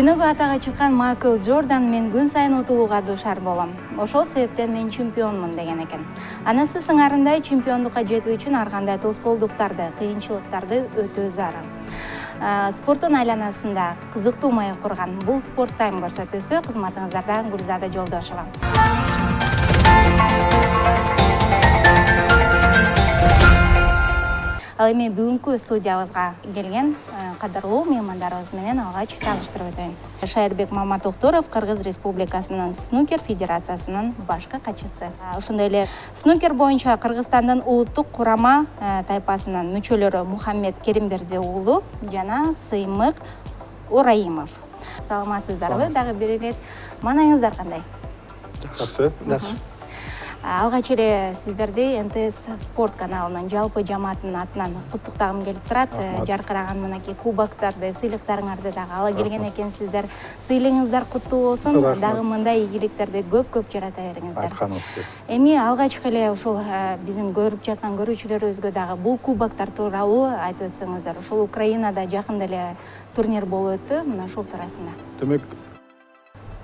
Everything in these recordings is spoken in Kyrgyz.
Дүйнөгө атага чыккан Майкл Джордан мен күн сайын утулууга дуушар болом. Ошол себептен мен чемпионмун деген экен. Анысы сыңарындай чемпиондукка жетүү үчүн ар кандай тоскоолдуктарды, кыйынчылыктарды өтөө зарыл. Спорттун айланасында кызыктуу маек курган бул Спорт Тайм көрсөтүүсү кызматыңыздарда Гүлзада Жолдошова. Ал эми бүгүнкү студиябызга келген кадырлуу меймандарыбыз менен алгач тааныштырып өтөйүн. Шайырбек Маматокторов Кыргыз Республикасынын снукер федерациясынын башкы катчысы. Ошондой эле снукер боюнча Кыргызстандын улуттук курама тайпасынын мүчөлөрү Мухаммед Керимберди уулу жана Сыймык Ораимов. Саламатсыздарбы? Дагы бир ирет маанайыңыздар кандай? Жакшы. Алгач эле сиздерди НТС спорт каналынын жалпы жамааттын атынан куттуктагым келип турат. Жаркыраган мынакей кубоктарды, сыйлыктарыңарды дагы ала келген экенсиздер. Сыйлыгыңыздар куттуу болсун. Дагы мындай ийгиликтерди көп жарата бериңиздер. Айтканыңыз келсин. Эми алгач эле ушул биздин көрүп жаткан көрүүчүлөрүбүзгө дагы бул кубоктар тууралуу айтып өтсөңүздөр. Ушул Украинада жакында эле турнир болуп өттү. Мына ушул туурасында. Демек,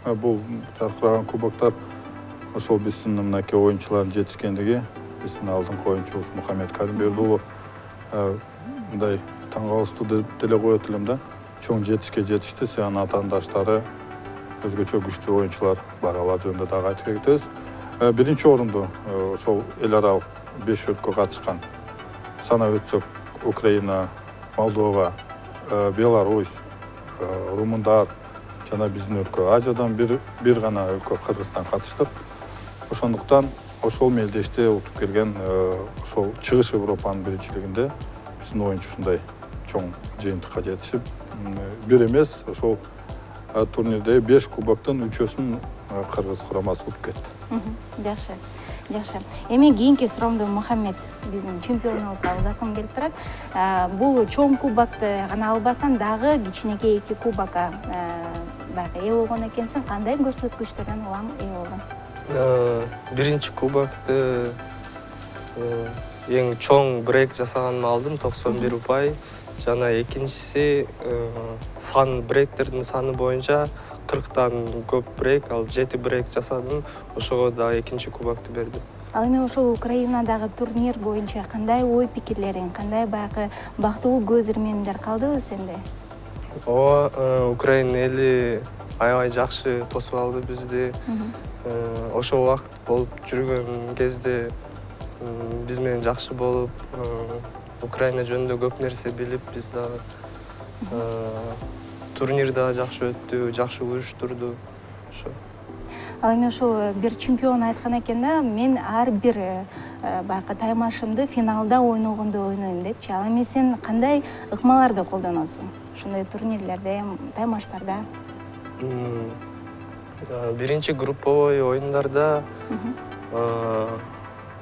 бул жаркыраган кубоктар ошол биздин мынакей оюнчулардын жетишкендиги, биздин алдыңкы оюнчубуз Мухаммед Керимберди уулу мындай таң калыштуу деп деле коет элем да. Чоң жетишке жетишти, анын атаандаштары өзгөчө күчтүү оюнчулар бар, алар жөнүндө дагы айтып кетебиз. Биринчи орунду ошол эл аралык 5 өлкө катышкан. Санап өтсөк, Украина, Молдова, Беларусь, румундар жана биздин өлкө. Азиядан бир гана өлкө Кыргызстан катыштык. Ошондуктан ошол мелдеште утуп келген ошол Чыгыш Европанын биринчилигинде биздин оюнчу ушундай чоң жыйынтыкка жетишип, бир эмес ошол турнирде 5 кубоктун 3-өсүн Кыргыз курамасы утуп кетти. Жакшы. Эми кийинки суроомду Мухаммед биздин чемпионубузга узаткым келип турат. Бул чоң кубокты гана албастан дагы кичинекей 2 кубокко дагы ээ болгон экенсиң. Кандай көрсөткүчтөрдөн улам ээ болдуң? Биринчи кубокты эң чоң брейк жасаганыма алдым, 91 упай. Жана экинчиси сан брейктердин саны боюнча 40тан көп брейк, ал 7 брейк жасадым. Ошого да экинчи кубокты бердим. Ал эми ошол Украинадагы турнир боюнча кандай ой пикирлериң, кандай баягы бактылуу көз ирмемдер калдыбы сенде? Украина эли аябай жакшы тосуп алды бизди. Ошол убакыт болуп жүргөн кезде биз менен жакшы болуп, Украина жөнүндө көп нерсе билип, биз дагы турнир да жакшы өттү, жакшы уюштурду. Ошо. Ал эми ошол бир чемпион айткан экен да, мен ар бир баягы таймашымды финалда ойногондо ойнойм депчи. Ал эми сен кандай ыкмаларды колдоносуң ушундай турнирлерде, таймаштарда? Биринчи групповой оюндарда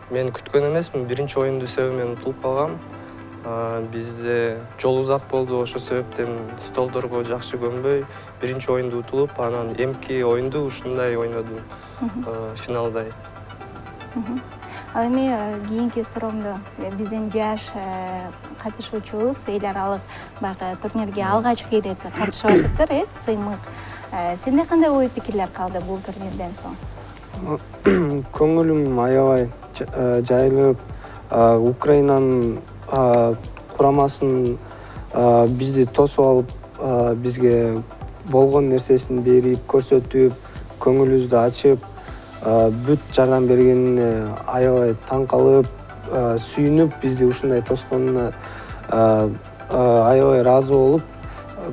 мен күткөн эмесмин, биринчи оюнду себебинен утулуп калгам. Бизде жол узак болду, ошол себептен столдорго жакшы көнбөй, биринчи оюнду утулуп, анан эмки оюнду ушундай ойнодум, финалдай. Ал эми кийинки суроомду биздин жаш катышуучубуз эл аралык баягы турнирге алгачкы ирет катышып атыптыр, Сыймык. Сенде кандай ой пикирлер калды бул турнирден соң? Көңүлүм аябай жайылып, Украинанын курамасын бизди тосуп алып, бизге болгон нерсесин берип, көрсөтүп, көңүлүбүздү ачып, бүт жардам бергенине аябай таң калып, сүйүнүп, бизди ушундай тосконуна аябай ыраазы болуп,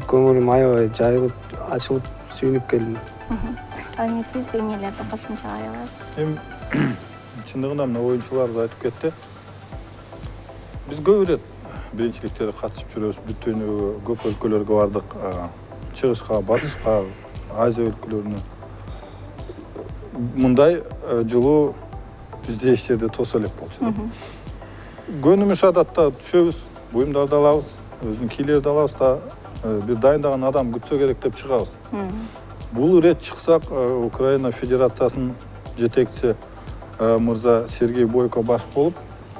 көңүлүм аябай жайылып, ачылып, сүйүнүп келдим. Ал эми сиз эмнелерди кошумчалай аласыз? Эми чындыгында мына оюнчуларыбыз айтып кетти. Биз көп ирет биринчиликтерге катышып жүрөбүз, бүт дүйнөгө, көп өлкөлөргө бардык, чыгышка, батышка, Азия өлкөлөрүнө. Мындай жылуу бизде эч жерде тосо элек болчу. Көнүмүш адатта түшөбүз, буюмдарды алабыз, өзүнүн кийлерди алабыз да, бир дайындаган адам күтсө керек деп чыгабыз. Бул ирет чыксак, Украина Федерациясынын жетекчиси мырза Сергей Бойко баш болуп,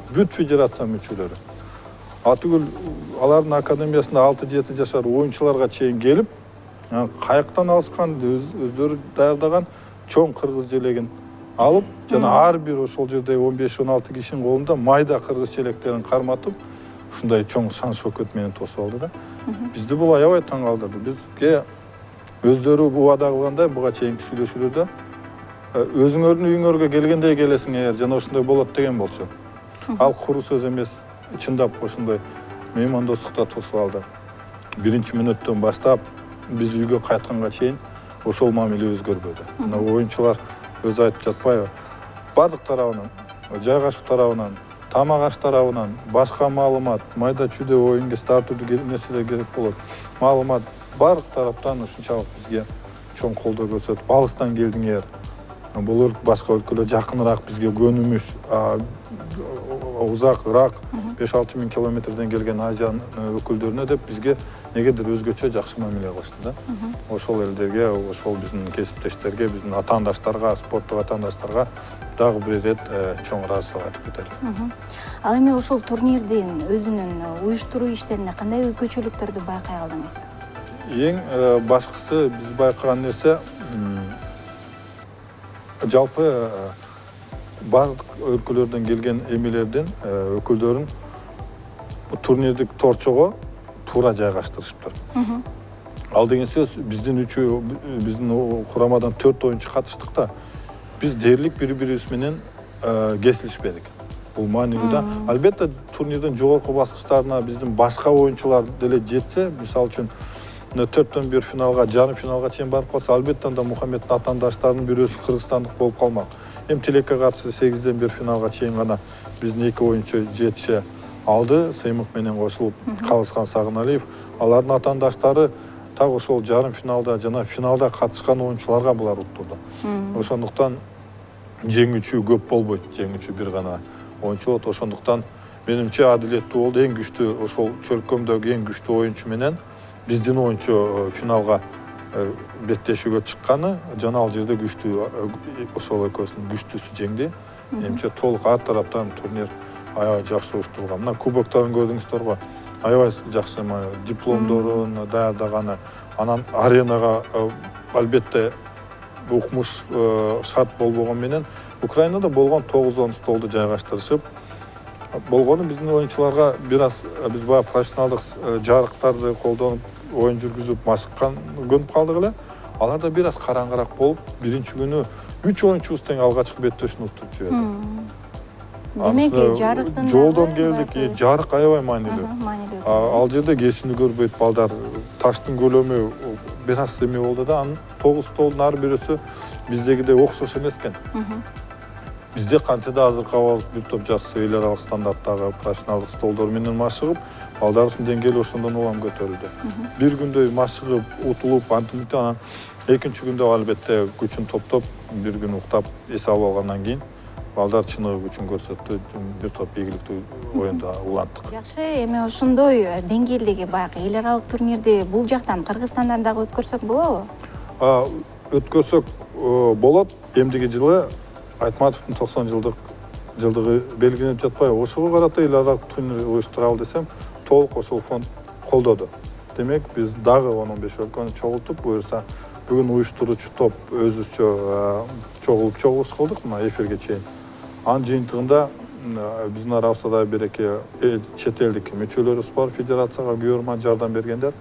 бүт федерация мүчөлөрү. Атүгүл алардын академиясында 6-7 жашар оюнчуларга чейин келип, кайыктан алышкан өздөрү даярдаган чоң кыргыз желегин алып жана ар бир ошол жерде 15-16 кишинин колунда майда кыргыз желектерин карматып ушундай чоң шан шөкөт менен тосуп алды да. Бизди бул аябай таң калтырды. Бизге өздөрү убада кылгандай буга чейинки сүйлөшүүлөрдө өзүңөрдүн үйүңөргө келгендей келесиңер жана ошондой болот деген болчу. Ал куру сөз эмес, чындап ошондой меймандостукта тосуп алды. Биринчи мүнөттөн баштап биз үйгө кайтканга чейин ошол мамиле өзгөрбөдү. Мына оюнчулар өзү айтып жатпайбы? Бардык тарабынан, жайгашуу тарабынан, тамак аш тарабынан, башка маалымат, майда чүйдө оюн тартууду нерселер керек болот. Маалымат бардык тараптан ушунчалык бизге чоң колдоо көрсөтүп, алыстан келдиңер. Бул башка өлкөлөр жакыныраак бизге көнүмүш, узакыраак 5-6 миң километрден келген Азиянын өкүлдөрүнө деп бизге негедир өзгөчө жакшы мамиле кылышты да. Ошол элдерге, ошол биздин кесиптештерге, биздин атаандаштарга, спорттук атаандаштарга дагы бир ирет чоң ыраазычылык айтып кетели. Ал эми ошол турнирдин өзүнүн уюштуруу иштеринде кандай өзгөчөлүктөрдү байкай алдыңыз? Эң башкысы биз байкаган нерсе жалпы бардык өлкөлөрдөн келген эмелердин өкүлдөрүн турнирдик торчого туура жайгаштырышыптыр. Ал деген сөз биздин курамадан 4 оюнчу катыштык да. Биз дээрлик бири-бирибиз менен кесилишпедик. Бул маанилүү да. Албетте турнирдин жогорку баскычтарына биздин башка оюнчулар деле жетсе, мисалы үчүн 4-төн 1 финалга, жарым финалга чейин барып калса, албетте анда Мухаммедтин атаандаштарынын бирөөсү кыргызстандык болуп калмак. Эми Тилекке каршы 8-ден 1 финалга чейин гана биздин 2 оюнчу жетише алды. Сыймык менен кошулуп Калыскан Сагыналиев. Алардын атаандаштары так ошол жарым финалда жана финалда катышкан оюнчуларга булар уттурду. Ошондуктан жеңүүчү көп болбойт, жеңүүчү бир гана оюнчу болот. Ошондуктан менимче адилеттүү болду. Эң күчтүү ошол чөлкөмдөгү эң күчтүү оюнчу менен биздин оюнчу финалга беттешүүгө чыкканы жана ал жерде күчтүү ошол экөөсүнүн күчтүүсү жеңди. Менимче толук ар тараптан турнир аябай жакшы уюштурулган. Мына кубоктарын көрдүңүздөр го, аябай жакшы дипломдорун даярдаганы, анан аренага албетте укмуш шарт болбогон менен Украинада болгон 9-10 столду жайгаштырышып болгону биздин оюнчуларга бир аз биз баягы профессионалдык жарыктарды колдонуп оюн жүргүзүп машыккан көнүп калдык эле. Алар да бир аз караңгыраак болуп, биринчи күнү 3 оюнчубуз тең алгачкы беттешүүнү уттуруп жиберди. Демек, жарыктын жолдон келдик, жарык аябай маанилүү. Ал жерде кесүүнү көрбөйт балдар, таштын көлөмү бир аз эме болду да, анын 9 столдун ар бирөөсү биздегидей окшош эмес экен. Бизде кантсе да азыркы абалыбыз бир топ жакшы эл аралык стандарттагы профессионалдык столдор менен машыгып, балдарыбыздын деңгээли ошондон улам көтөрүлдү. Бир күндөй машыгып, утулуп, антимикте анан экинчи күндө албетте күчүн топтоп, бир күн уктап, эс алып алгандан кийин балдар чыныгы күчүн көрсөттү, бир топ ийгиликтүү оюнда уланттык. Жакшы, эми ошондой деңгээлдеги баягы эл аралык турнирди бул жактан Кыргызстандан дагы өткөрсөк болобу? Өткөрсөк болот. Эмдиги жылы Айтматовдун 90 жылдыгы белгиленип жатпайбы? Ошого карата эл аралык турнир уюштуралы десем, толук ошол фонд колдоду. Демек, биз дагы 10-15 өлкөнү чогултуп, буюрса бүгүн уюштуруучу топ өзүбүзчө чогулуш кылдык мына эфирге чейин. Анын жыйынтыгында биздин арабызда да бир-эки чет элдик мүчөлөрүбүз бар, федерацияга күйөрман жардам бергендер.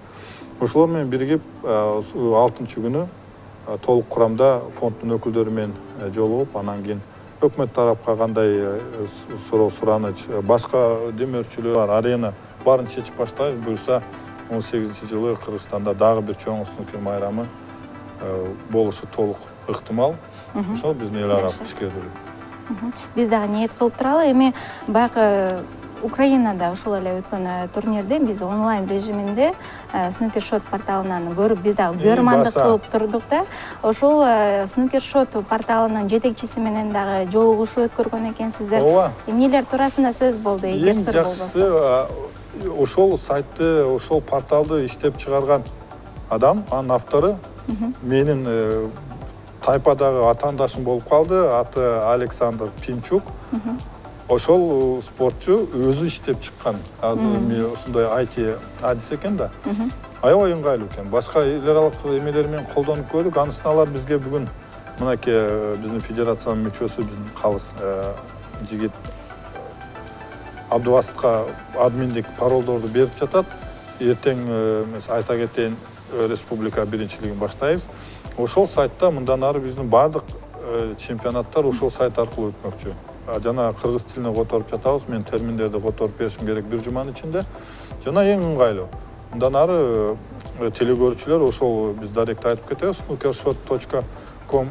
Ошолор менен биригип 6-күнү толук курамда фонддун өкүлдөрү менен жолугуп, анан кийин өкмөт тарапка кандай суроо сураныч, башка демөөрчүлөр бар, арена баарын чечип баштайбыз. Буюрса 18-жылы Кыргызстанда дагы бир чоң снукер майрамы болушу толук ыктымал. Ошол биздин эл аралык ишкерлер. Биз дагы ниет кылып туралы. Эми баягы Украинада ошол эле өткөн турнирде биз онлайн режиминде снукер шот порталынан көрүп, биз дагы күйөрмандык кылып турдук да. Ошол снукер шот порталынын жетекчиси менен дагы жолугушуу өткөргөн экенсиздер. Эмнелер туурасында сөз болду, эгер сыр болбосо? Ошол сайтты, ошол порталды иштеп чыгарган адам, анын автору менин тайпадагы атаандашым болуп калды. Аты Александр Пинчук. ошол спортчу өзү иштеп чыккан. Азыр эми ушундай IT адис экен да. Аябай ыңгайлуу экен. Башка эл аралык эмелер менен колдонуп көрдүк. Анысына алар бизге бүгүн мынакей биздин федерациянын мүчөсү, биздин калыс жигит Абдубасытка админдик паролдорду берип жатат. Эртең айта кетейин, республика биринчилигин баштайбыз. Ошол сайтта мындан ары биздин бардык чемпионаттар ошол сайт аркылуу өтмөкчү. Жана кыргыз тилине которуп жатабыз. Мен терминдерди которуп беришим керек бир жуманын ичинде. Жана эң ыңгайлуу. Мындан ары телекөрүүчүлөр ошол биз даректи айтып кетебиз. snookershot.com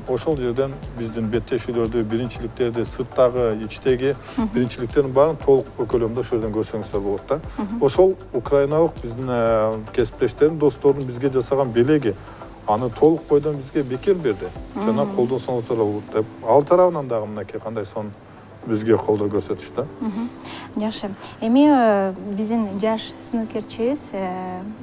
ошол жерден биздин беттешүүлөрдү, биринчиликтерди, сырттагы, ичтеги биринчиликтердин баарын толук көлөмдө ошол жерден көрсөңүздөр болот да. Ошол украиналык биздин кесиптештердин, достордун бизге жасаган белеги аны толук бойдон бизге бекер берди. Жана колдонсоңуздар болот деп. Ал тарабынан дагы мынакей кандай сон бизге колдоо көрсөтүштү. Жакшы. Эми биздин жаш снукерчибиз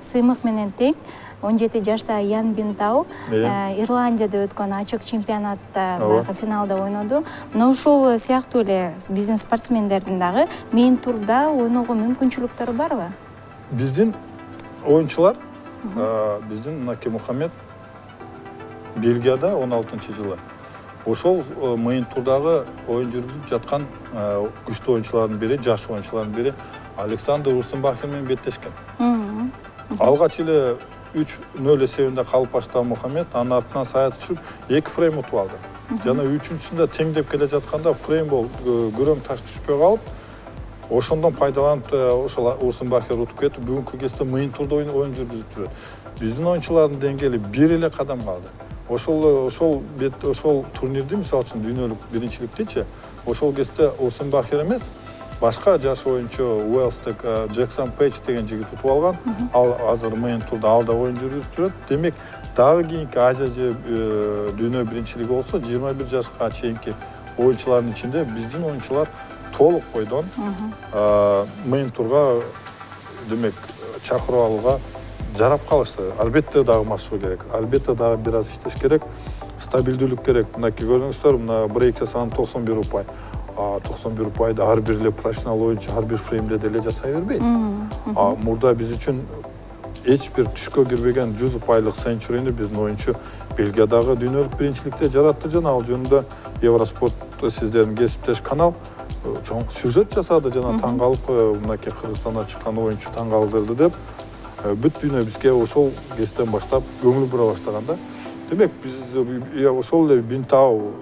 Сыймык менен тең 17 жашта Ян Бинтау Ирландияда өткөн ачык чемпионатта финалда ойноду. Мына ошол сыяктуу эле биздин спортсмендердин дагы мейин турда ойного мүмкүнчүлүктөрү барбы? Биздин оюнчулар биздин мынакей Мухаммед Бельгияда 16-жылы. Ошол мейин турдагы оюн жүргүзүп жаткан күчтүү оюнчулардын бири, жаш оюнчулардын бири Александр Урсенбахер менен беттешкен. Алгач эле 3-0 эсебинде калып баштаган Мухаммед анын артынан сая түшүп 2 фрейм утуп алды. Жана 3-сүндө теңдеп келе жатканда фрейм болуп көрөң таш түшпөй калып, ошондон пайдаланып ошол Урсенбахер утуп кетип, бүгүнкү кезде мейин турда оюн жүргүзүп жүрөт. Биздин оюнчулардын деңгээли бир эле кадам калды. Ошол турнирди, мисалы үчүн дүйнөлүк биринчиликтичи, ошол кезде Урсенбахер эмес, башка жаш оюнчу Уэльстик Джексон Пейдж деген жигит утуп алган. Ал азыр мейин турда ал да оюн жүргүзүп жүрөт. Демек, дагы кийинки Азия же дүйнө биринчилиги болсо 21 жашка чейинки оюнчулардын ичинде биздин оюнчулар толук бойдон мейин турга демек чакырып алууга жарап калышты. Албетте дагы машыгуу керек. Албетте дагы бир аз иштеш керек. Стабилдүүлүк керек. Мынакей көрүңүздөр, мына брейк жасаган 91 упай. 91 упайды ар бир эле профессионал оюнчу ар бир фреймде деле жасай бербейт. Мурда биз үчүн эч бир түшкө кирбеген 100 упайлык сенчурини биздин оюнчу Бельгиядагы дүйнөлүк биринчиликте жаратты. Жана ал жөнүндө Евроспорт сиздердин кесиптеш канал чоң сюжет жасады. Жана таң калып мынакей Кыргызстандан чыккан оюнчу таң калдырды деп бүт дүйнө бизге ошол кезден баштап көңүл бура баштаганда. Демек биз ошол эле Бинтау,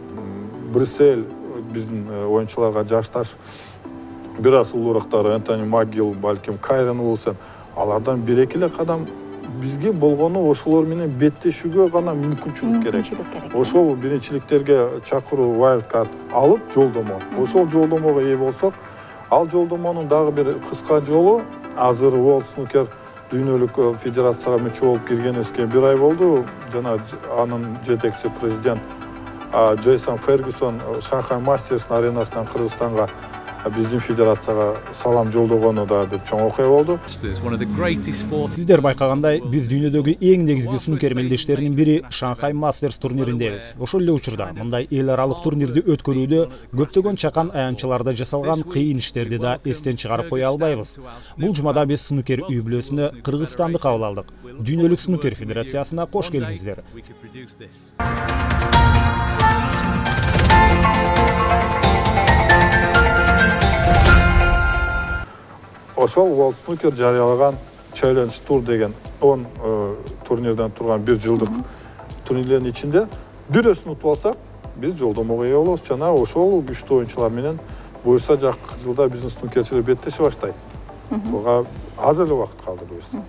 Брюссель биздин оюнчуларга жашташ бир аз улуурактары Энтони Магил, балким Кайрен Уилсон, алардан 1-2 эле кадам бизге болгону ошолор менен беттешүүгө гана мүмкүнчүлүк керек. Ошол биринчиликтерге чакыруу wild card алып жолдомо. Ошол жолдомого ээ болсок, ал жолдомонун дагы бир кыска жолу азыр World Snooker дүйнөлүк федерацияга мүчө болуп киргенибизге 1 ай болду. Жана анын жетекчиси президент Джейсон Фергюсон Шанхай Мастерстин аренасынан Кыргызстанга биздин федерацияга салам жолдогону да бир чоң окуя болду. Сиздер байкагандай, биз дүйнөдөгү эң негизги снукер мелдештеринин бири Шанхай Мастерс турнириндебиз. Ошол эле учурда мындай эл аралык турнирди өткөрүүдө көптөгөн чакан аянтчыларда жасалган кыйын иштерди да эстен чыгарып кое албайбыз. Бул жумада биз снукер үй бүлөсүнө Кыргызстанды кабыл алдык. Дүйнөлүк снукер федерациясына кош келиңиздер. Ошол World Snooker жарыялаган Challenge Tour деген 10 турнирден турган 1 жылдык турнирлердин ичинде бирөөсүн утуп алсак, биз жолдомого ээ болобуз. Жана ошол күчтүү оюнчулар менен буюрса жакшы жылда биздин снукерчилер беттеше баштайт. Буга аз эле убакыт калды буюрса.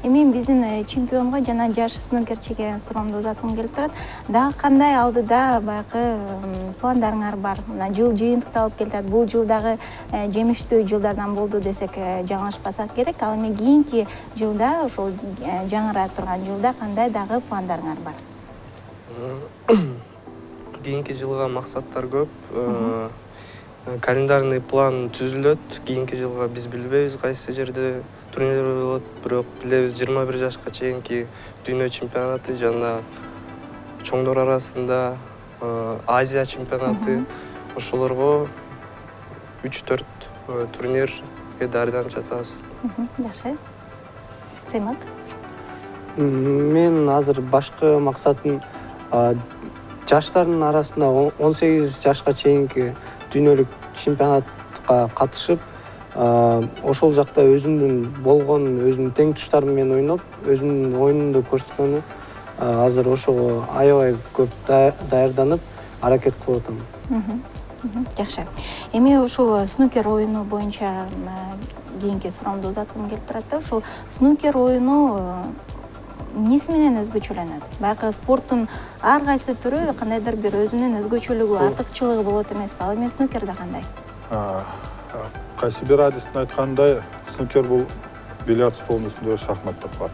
Эми биздин чемпионго жана жаш снукерчиге суроомду узаткым келип турат. Дагы кандай алдыда баягы пландарыңар бар? Мына жыл жыйынтыкталып келатат. Бул жыл дагы жемиштүү жылдардан болду десек жаңылышпасак керек. Ал эми кийинки жылда, ошол жаңыра турган жылда кандай дагы пландарыңар бар? Кийинки жылга максаттар көп. Календарный план түзүлөт. Кийинки жылга биз билбейбиз кайсы жерде турнирлер болот, бирок билебиз 21 жашка чейинки дүйнө чемпионаты жана чоңдор арасында Азия чемпионаты ошолорго 3-4 турнирге даярданып жатабыз. Жакшы. Сыймак. Мен азыр башкы максатым жаштардын арасында 18 жашка чейинки дүйнөлүк чемпионатка катышып, ошол жакта өзүмдүн болгон, өзүмдүн тең туштарым менен ойноп, өзүмдүн оюнумду көрсөткөнү азыр ошого аябай көп даярданып, аракет кылып атам. Жакшы. Эми ушул снукер оюну боюнча кийинки суроомду узаткым келип турат да, ушул снукер оюну эмнеси менен өзгөчөлөнөт? Баягы спорттун ар кайсы түрү кандайдыр бир өзүнүн өзгөчөлүгү, артыкчылыгы болот эмеспи? Ал эми снукерде кандай? Кайсы бир адистин айткандай, снукер бул бильярд столунун үстүндөгү шахмат деп бар.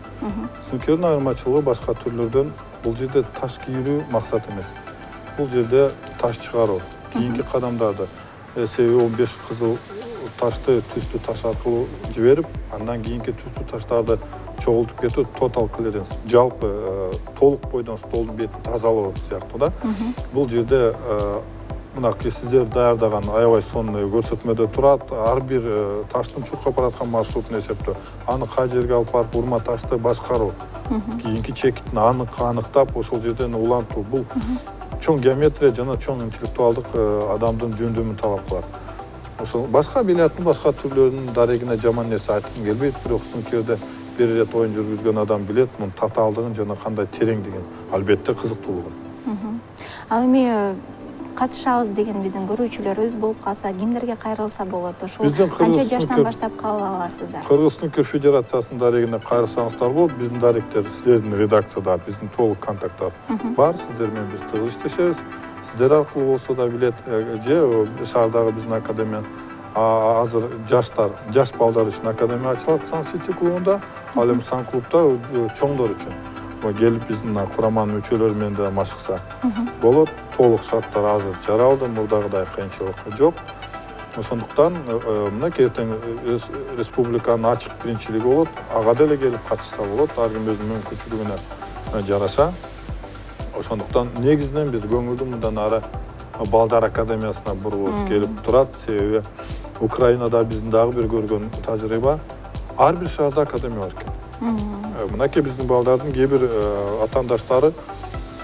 Снукердин айырмачылыгы башка түрлөрдөн бул жерде таш кийирүү максат эмес. Бул жерде таш чыгаруу, кийинки кадамдарды, себеби 15 кызыл ташты түстүү таш аркылуу жиберип, андан кийинки түстүү таштарды чогултуп кетүү, тотал клиренс, жалпы толук бойдон столдун бетин тазалоо сыяктуу да. Бул жерде мынакей сиздер даярдаган аябай сонун көрсөтмөдө турат, ар бир таштын чуркап бараткан маршрутун эсептөө, аны кай жерге алып барып урма ташты башкаруу, кийинки чекитин аныктап, ошол жерден улантуу. Бул чоң геометрия жана чоң интеллектуалдык адамдын жөндөмүн талап кылат. Ошол башка бильярдтын башка түрлөрүнүн дарегине жаман нерсе айткым келбейт, бирок снукерде бир ирет оюн жүргүзгөн адам билет мунун татаалдыгын жана кандай тереңдигин, албетте кызыктуулугун. Ал эми катышабыз деген биздин көрүүчүлөрүбүз болуп калса, кимдерге кайрылса болот? Ошол канча жаштан баштап кабыл аласыздар? Кыргыз снукер федерациясынын дарегине кайрылсаңыздар болот. Биздин даректер, силердин редакцияда биздин толук контакттар бар. Сиздер менен биз тыгыз иштешебиз. Сиздер аркылуу болсо да билет, же шаардагы биздин академия азыр жаш балдар үчүн академия ачылат Сан-Сити клубунда, ал эми Сан клубда чоңдор үчүн келип биздин кураманын мүчөлөрү менен да машыкса болот. Толук шарттар азыр жаралды, мурдагыдай кыйынчылык жок. Ошондуктан мынакей эртең республиканын ачык биринчилиги болот, ага деле келип катышса болот, ар ким өзүнүн мүмкүнчүлүгүнө жараша. Ошондуктан негизинен биз көңүлдү мындан ары балдар академиясына бургубуз келип турат, себеби Украинада биздин дагы бир көргөн тажрыйба, ар бир шаарда академия бар экен. Мынакей биздин балдардын кээ бир атаандаштары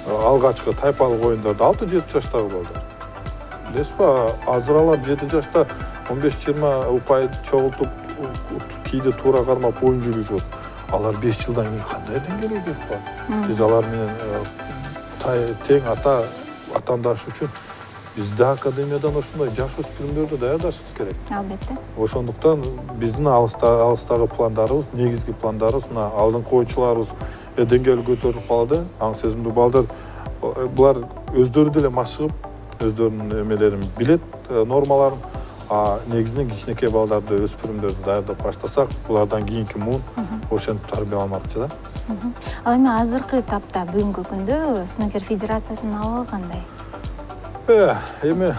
алгачкы тайпалык оюндарда 6-7 жаштагы балдар. Билесизби, азыр алар 7 жашта 15-20 упай чогултуп, кийде туура кармап оюн жүргүзүп, алар 5 жылдан кийин кандай деңгээлге келип калат? Биз алар менен тең атаандаш үчүн бизде академиядан ошондой жаш өспүрүмдөрдү даярдашыбыз керек. Албетте. Ошондуктан биздин алыстагы пландарыбыз, негизги пландарыбыз, мына алдыңкы оюнчуларыбыз деңгээлди көтөрүп калды. Аң сезимдүү балдар, булар өздөрү деле машыгып, өздөрүнүн эмелерин билет, нормаларын, негизинен кичинекей балдарды, өспүрүмдөрдү даярдап баштасак, булардан кийинки муун ошентип тарбияламакчы да. Ал эми азыркы этапта бүгүнкү күндө снукер федерациясынын абалы кандай? Эми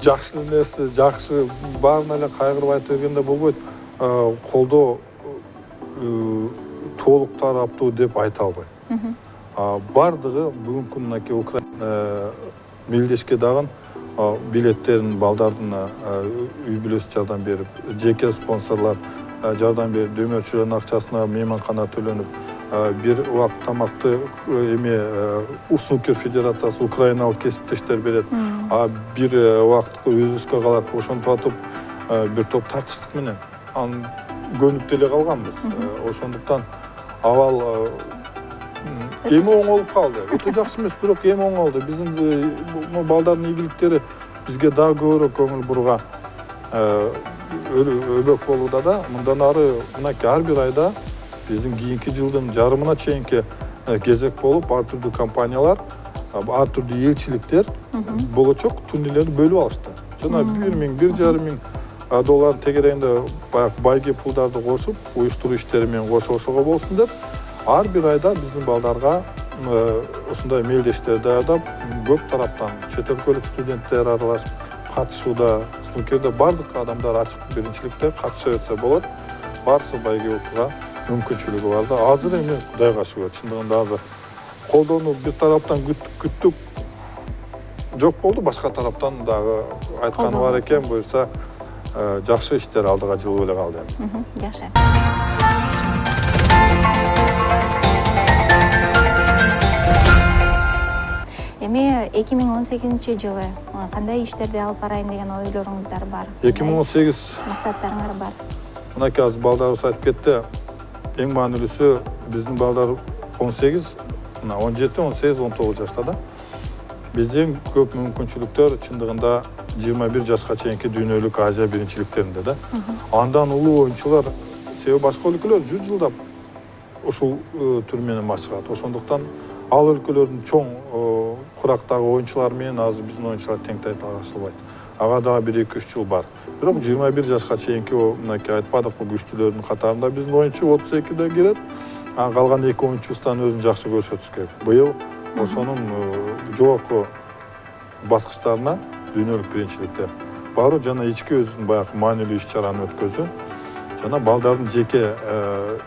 жакшы нерсе, жакшы баарына эле кайгырып айта бергенде болбойт. Колдоо толук тараптуу деп айта албайм. Бардыгы бүгүнкү мынакей Украина мелдешке дагы билеттерин балдардын үй бүлөсү жардам берип, жеке спонсорлор жардам берип, дөмөрчүлөрдүн акчасына мейманкана төлөнүп, бир убакыт тамакты снукер федерациясы украиналык кесиптештер берет. Бир убакытка өзүбүзгө калат. Ошентип атып бир топ тартыштык менен аны көнүп деле калганбыз. Ошондуктан абал эми оңолуп калды. Өтө жакшы эмес, бирок эми оңолду. Биздин балдардын ийгиликтери бизге дагы көбүрөөк көңүл бурган өбөк болууда да. Мындан ары мынакей ар бир айда биздин кийинки жылдын жарымына чейинки кезек болуп, ар түрдүү компаниялар, ар түрдүү элчиликтер болочок турнирлерди бөлүп алышты. Жана 1,000–1,5 миң доллар тегерегинде баягы байге пулдарды кошуп, уюштуруу иштери менен кошо болсун деп, ар бир айда биздин балдарга ушундай мелдештер даярдап, көп тараптан чет өлкөлүк студенттер аралашып катышууда. Снукерде бардык адамдар ачык биринчиликте катыша берсе болот. Барсы байге утууга мүмкүнчүлүгү бар да. Азыр эми Кудайга шүгүр, чындыгында азыр колдоону бир тараптан күттүк. жок болду. Башка тараптан дагы айтканы бар экен. Буюрса жакшы иштер алдыга жылып эле калды. Жакшы. Эми 2018-жылы кандай иштерди алып барайын деген ойлоруңуздар бар? 2018 максаттарыңар бар? Мынакей азыр балдарыбыз айтып кетти. Эң маанилүүсү биздин балдар 18, 17, 18, 19 жашта да. Биздин көп мүмкүнчүлүктөр чындыгында 21 жашка чейинки дүйнөлүк Азия биринчиликтеринде да. Андан улуу оюнчулар, себеби башка өлкөлөр 100 жылдап ушул түр менен машыгат. Ошондуктан ал өлкөлөрдүн чоң курактагы оюнчулар менен азыр биздин оюнчулар тең тайталашылбайт. Ага дагы 1-2-3 жыл бар. Бирок 21 жашка чейинки мынакей айтпадыкпы күчтүүлөрдүн катарында биздин оюнчу 32де кирет. Калган 2 оюнчубуздан өзүн жакшы көрсөтүш керек. Быйыл ошонун жогорку баскычтарына дүйнөлүк биринчиликте баруу жана ички өзүнүн баягы маанилүү иш-чараны өткөзүү жана балдардын жеке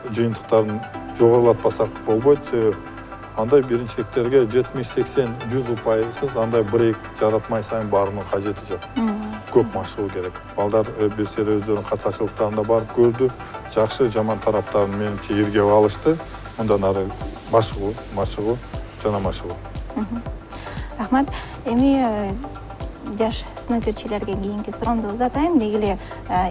жыйынтыктарын жогорулатпасак болбойт. Себеби андай биринчиликтерге 70-80-100 пайыз андай брейк жаратмай сайын баруунун кажети жок. Көп машыгуу керек. Балдар бир сере өздөрүнүн катачылыктарында барып көрдү. Жакшы, жаман тараптарын менимче иргеп алышты. Мындан ары машыгуу жана машыгуу. Рахмат. Эми жаш снукерчилерге кийинки суроомду узатайын. Деги эле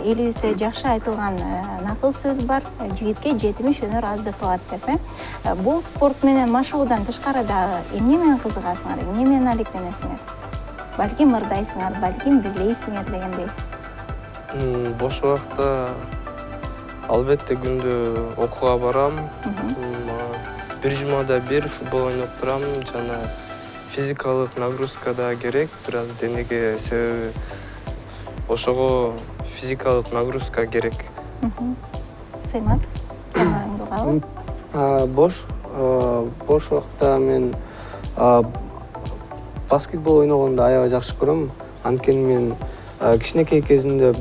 элибизде жакшы айтылган накыл сөз бар. Жигитке 70 өнөр аздык кылат деп. Бул спорт менен машыгуудан тышкары дагы эмне менен кызыгасыңар, эмне менен алектенесиңер? Балким ырдайсыңар, балким бийлейсиңер дегендей. Бош убакта албетте күндө окууга барам. Бир жумада бир футбол ойноп турам жана физикалык нагрузка да керек бир аз денеге, себеби ошого физикалык нагрузка керек. Сыймак, сыймагыңды кабыл? Бош убакта мен баскетбол ойногонду аябай жакшы көрөм. Анткени мен кичинекей кезимде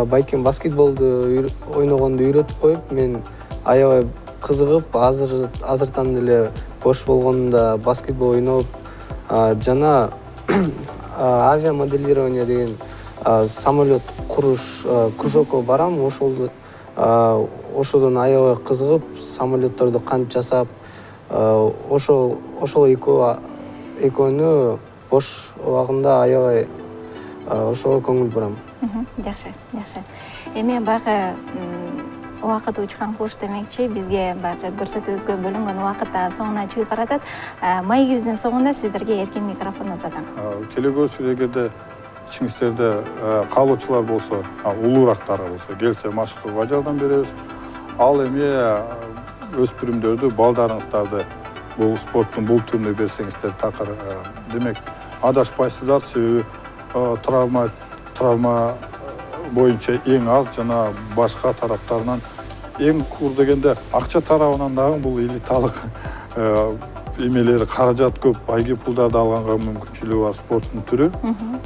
байкем баскетболду ойногонду үйрөтүп коюп, мен аябай кызыгып, азыртан деле бош болгондо баскетбол ойноп, жана авиамоделирование деген самолет куруш кружокко барам. Ошодон аябай кызыгып, самолетторду кантип жасап, ошол экөөнү бош убагында аябай ошого көңүл бурам. Жакшы. Эми баягы убакыт учкан куш демекчи, бизге баягы көрсөтүүбүзгө бөлүнгөн убакыт да соңуна чыгып баратат. Маегибиздин соңунда сиздерге эркин микрофон узатам. Келегөрчүлөр эгерде ичиңиздерде каалоочулар болсо, улуурактары болсо, келсе машыгууга жардам беребиз. Ал эми өспүрүмдөрдү, балдарыңыздарды бул спорттун бул түрүнө берсеңиздер такыр. Демек, адашпайсыздар, себеби травма боюнча эң аз жана башка тараптарынан эң кур дегенде акча тарабынан дагы бул элиталык эмелери каражат көп, байги пулдарды алганга мүмкүнчүлүгү бар спорттун түрү.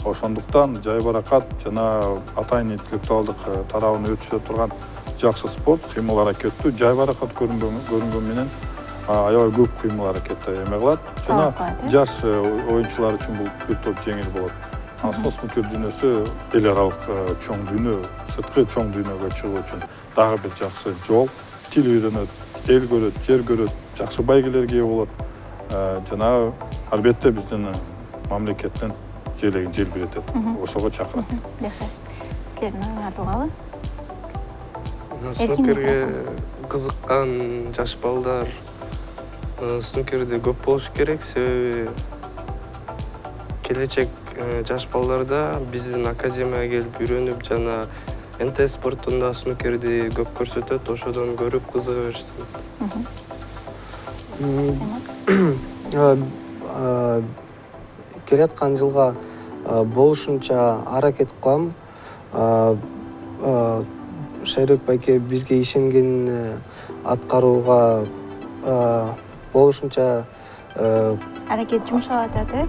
Ошондуктан жай баракат жана атайын интеллектуалдык тарабын өрчүтө турган жакшы спорт, кыймыл аракеттүү, жай баракат көрүнгөн менен аябай көп кыймыл аракетти эме кылат. Жана жаш оюнчулар үчүн бул бир топ жеңил болот. Снукер дүйнөсү эл аралык чоң дүйнө, сырткы чоң дүйнөгө чыгуу үчүн дагы бир жакшы жол. Тил үйрөнөт, эл көрөт, жер көрөт, жакшы байгелерге ээ болот. Жана албетте биздин мамлекеттин желегин желбиретет. Ошого чакырат. Жакшы. Силердин оюңар тууралуу? Снукерге кызыккан жаш балдар снукерде көп болуш керек, себеби келечек жаш балдарда биздин академияга келип үйрөнүп жана НТ спортунда снукерди көп көрсөтөт, ошодон көрүп кызыга беришет. Келаткан жылга болушунча аракет кылам. Шайрек байке бизге ишенгенин аткарууга болушунча Аракет жумшап атат,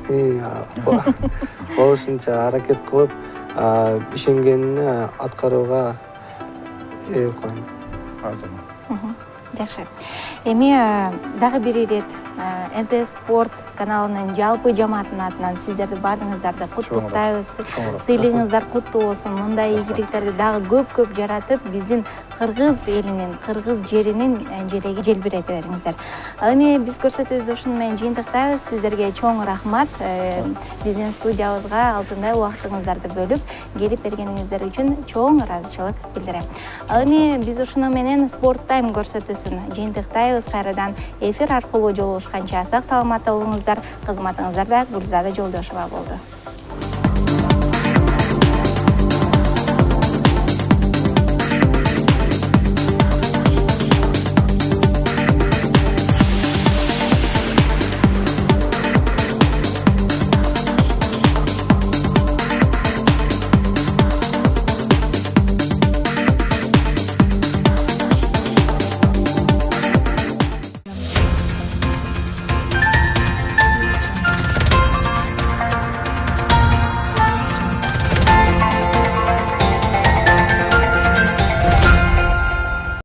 болушунча аракет кылып, ишенгенине аткарууга кылайм. жакшы. Эми дагы бир ирет НТ Спорт каналынын жалпы жамаатынын атынан сиздерди баарыңыздарды куттуктайбыз. Сыйлыгыңыздар куттуу болсун. Мындай ийгиликтерди дагы көп жаратып, биздин кыргыз элинин, кыргыз жеринин желеги желбирете бериңиздер. Ал эми биз көрсөтүүбүздү ушуну менен жыйынтыктайбыз. Сиздерге чоң рахмат. Биздин студиябызга алтындай убактыңыздарды бөлүп келип бергениңиздер үчүн чоң ыраазычылык билдирем. Ал эми биз ушуну менен Sport Time көрсөтүүсүн жыйынтыктайбыз. Кайрадан эфир аркылуу жолугушканча сак саламатта болуңуздар. Кызматыңыздарда Гүлзада Жолдошова болду.